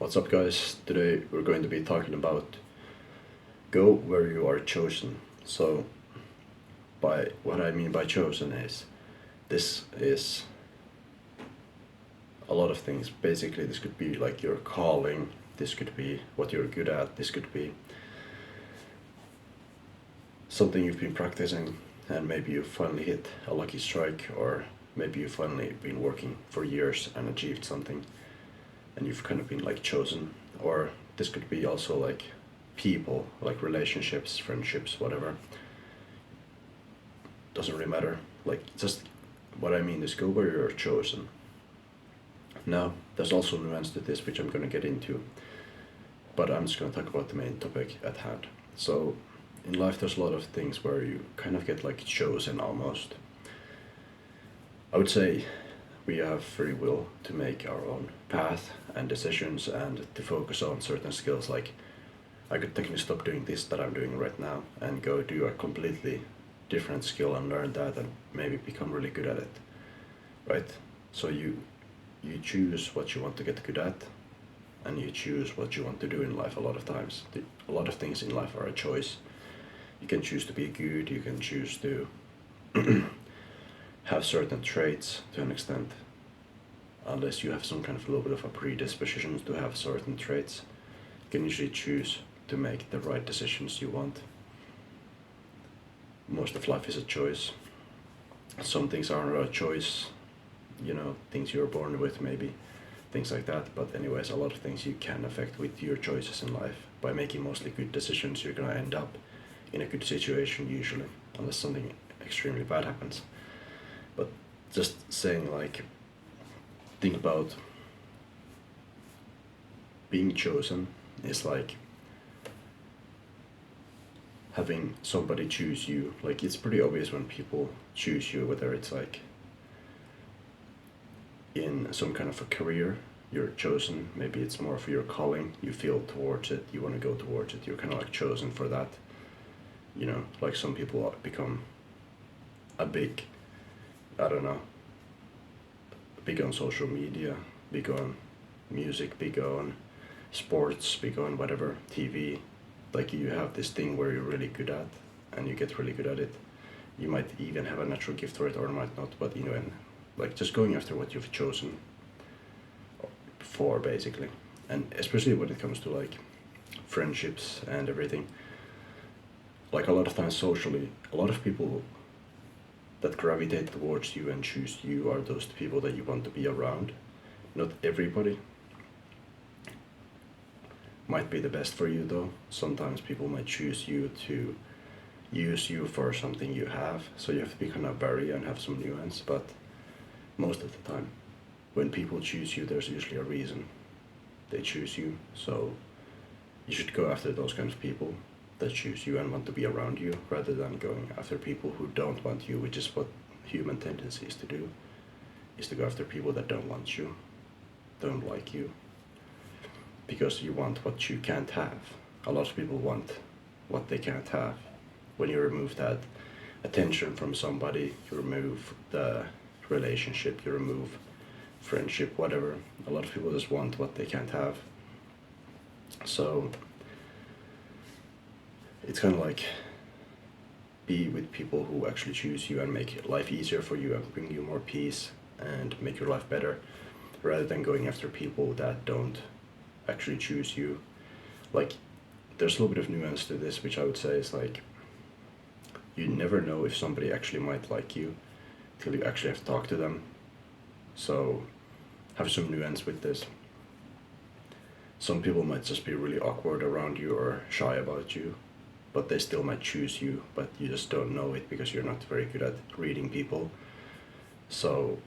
What's up, guys? Today we're going to be talking about go where you are chosen. So, by what I mean by chosen is this is a lot of things. Basically, this could be like your calling, this could be what you're good at, this could be something you've been practicing, and maybe you finally hit a lucky strike, or maybe you've finally been working for years and achieved something and you've kind of been like chosen. Or this could be also like people, like relationships, friendships, whatever. Doesn't really matter. Like, just what I mean is go where you're chosen. Now, there's also nuance to this, which I'm going to get into, but I'm just going to talk about the main topic at hand. So, in life, there's a lot of things where you kind of get like chosen almost. I would say we have free will to make our own path and decisions and to focus on certain skills. Like, I could technically stop doing this that I'm doing right now and go do a completely different skill and learn that and maybe become really good at it, right? So you choose what you want to get good at, and you choose what you want to do in life. A lot of times, a lot of things in life are a choice. You can choose to be good, you can choose to have certain traits to an extent, unless you have some kind of a little bit of a predisposition to have certain traits. You can usually choose to make the right decisions you want. Most of life is a choice. Some things aren't a choice, things you're born with, maybe, things like that. But anyways, a lot of things you can affect with your choices in life. By making mostly good decisions, you're gonna end up in a good situation usually, unless something extremely bad happens. But just saying, like, think about being chosen is like having somebody choose you. Like, it's pretty obvious when people choose you, whether it's like in some kind of a career you're chosen, maybe it's more for your calling, you feel towards it, you want to go towards it, you're kind of like chosen for that. Like some people become a big, I don't know, big on social media, big on music, big on sports, big on whatever, TV. Like, you have this thing where you're really good at and you get really good at it. You might even have a natural gift for it or might not, but and like just going after what you've chosen for, basically. And especially when it comes to like friendships and everything, like a lot of times socially, a lot of people that gravitate towards you and choose you are those people that you want to be around. Not everybody might be the best for you, though. Sometimes people might choose you to use you for something you have, so you have to be kind of wary and have some nuance. But most of the time, when people choose you, there's usually a reason they choose you. So you should go after those kind of people that choose you and want to be around you, rather than going after people who don't want you, which is what human tendency is to do, is to go after people that don't want you, don't like you, because you want what you can't have. A lot of people want what they can't have. When you remove that attention from somebody, you remove the relationship, you remove friendship, whatever. A lot of people just want what they can't have. So it's kind of like, be with people who actually choose you and make life easier for you and bring you more peace and make your life better, rather than going after people that don't actually choose you. Like, there's a little bit of nuance to this, which I would say is like, you never know if somebody actually might like you till you actually have to talk to them. So have some nuance with this. Some people might just be really awkward around you or shy about you, but they still might choose you, but you just don't know it because you're not very good at reading people. So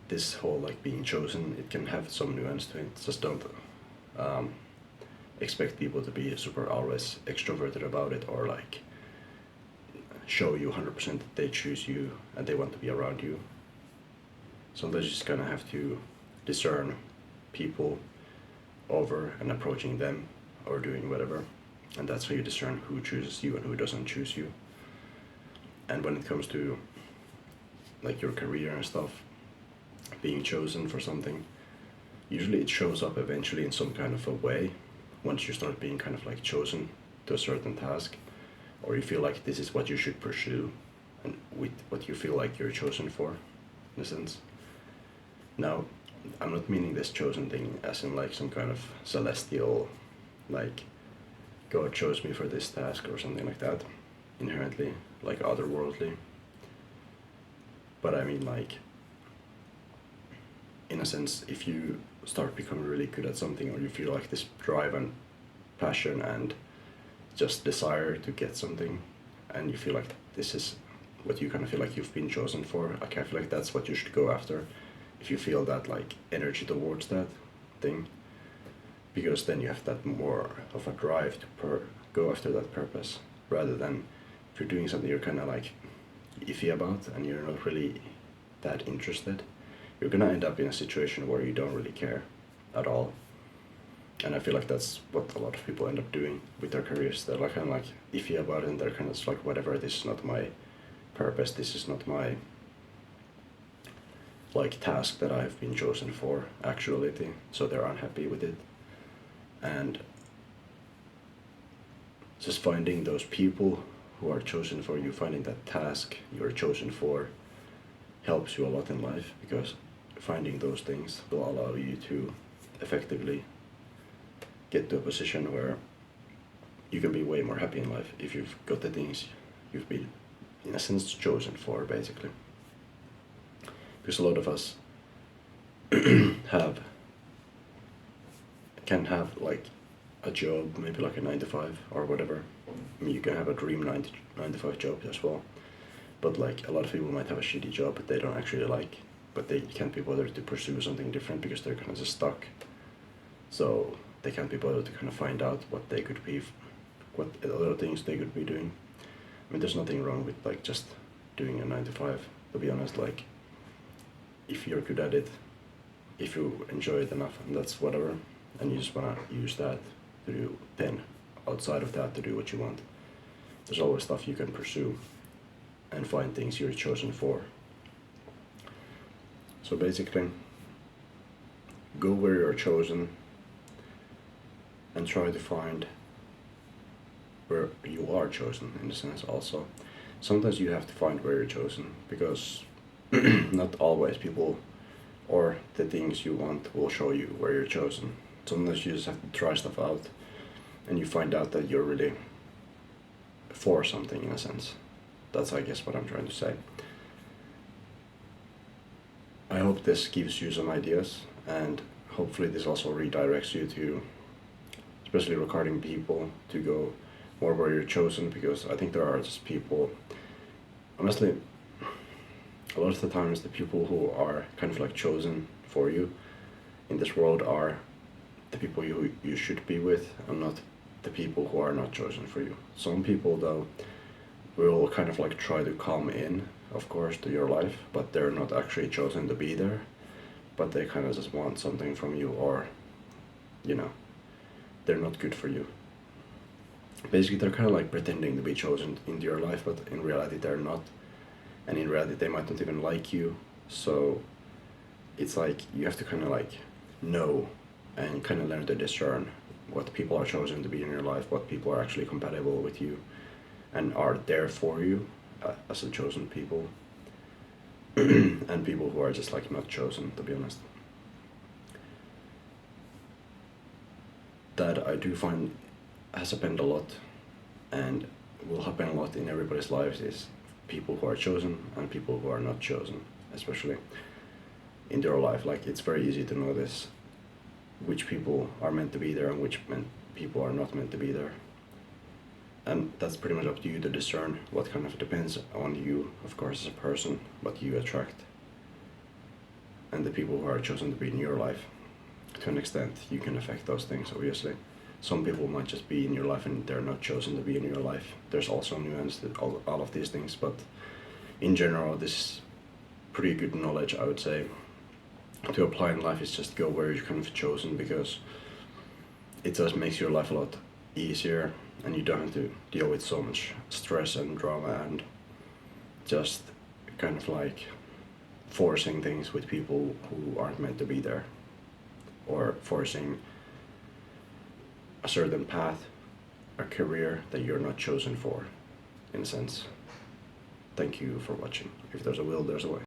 this whole like being chosen, it can have some nuance to it. Just don't expect people to be super always extroverted about it, or like show you 100% that they choose you and they want to be around you. Sometimes you just kind of have to discern people over and approaching them or doing whatever, and that's how you discern who chooses you and who doesn't choose you. And when it comes to like your career and stuff, being chosen for something, usually it shows up eventually in some kind of a way once you start being kind of like chosen to a certain task, or you feel like this is what you should pursue and with what you feel like you're chosen for, in a sense. Now, I'm not meaning this chosen thing as in like some kind of celestial, like God chose me for this task or something like that, inherently, like otherworldly. But I mean, like, in a sense, if you start becoming really good at something, or you feel like this drive and passion and just desire to get something, and you feel like this is what you kind of feel like you've been chosen for, I kind of feel like that's what you should go after. If you feel that like energy towards that thing, because then you have that more of a drive to go after that purpose, rather than if you're doing something you're kind of like iffy about and you're not really that interested, you're gonna end up in a situation where you don't really care at all. And I feel like that's what a lot of people end up doing with their careers. They're like kind of like iffy about it, and they're kind of just like, whatever, this is not my purpose, this is not my like task that I've been chosen for actuality, so they're unhappy with it. And just finding those people who are chosen for you, finding that task you're chosen for, helps you a lot in life, because finding those things will allow you to effectively get to a position where you can be way more happy in life if you've got the things you've been, in a sense, chosen for, basically. Because a lot of us can have like a job, maybe like a 9 to 5 or whatever. I mean, you can have a dream 9 to 5 job as well. But like a lot of people might have a shitty job that they don't actually like, but they can't be bothered to pursue something different because they're kind of just stuck. So they can't be bothered to kind of find out what they could be, what other things they could be doing. I mean, there's nothing wrong with like just doing a 9 to 5, to be honest. Like, if you're good at it, if you enjoy it enough, and that's whatever, and you just wanna use that to do, then outside of that to do what you want, there's always stuff you can pursue and find things you're chosen for. So basically, go where you're chosen and try to find where you are chosen, in a sense. Also, sometimes you have to find where you're chosen, because not always people or the things you want will show you where you're chosen. Sometimes you just have to try stuff out and you find out that you're really for something, in a sense. That's, I guess, what I'm trying to say. I hope this gives you some ideas, and hopefully this also redirects you to, especially regarding people, to go more where you're chosen, because I think there are just people, honestly, a lot of the times the people who are kind of like chosen for you in this world are the people you should be with, and not the people who are not chosen for you. Some people, though, will kind of like try to come in, of course, to your life, but they're not actually chosen to be there, but they kind of just want something from you, or, you know, they're not good for you. Basically, they're kind of like pretending to be chosen into your life, but in reality they're not. And in reality they might not even like you. So it's like you have to kind of like know and kind of learn to discern what people are chosen to be in your life, what people are actually compatible with you and are there for you as a chosen people, and people who are just like not chosen, to be honest. That I do find has happened a lot and will happen a lot in everybody's lives, is people who are chosen and people who are not chosen, especially in their life. Like, it's very easy to notice which people are meant to be there and which people are not meant to be there. And that's pretty much up to you to discern. What kind of depends on you, of course, as a person, what you attract, and the people who are chosen to be in your life. To an extent, you can affect those things, obviously. Some people might just be in your life and they're not chosen to be in your life. There's also nuance to all of these things, but in general, this is pretty good knowledge, I would say, to apply in life. Is just go where you're kind of chosen, because it just makes your life a lot easier, and you don't have to deal with so much stress and drama and just kind of like forcing things with people who aren't meant to be there. or forcing a certain path, a career that you're not chosen for, in a sense. Thank you for watching. If there's a will, there's a way.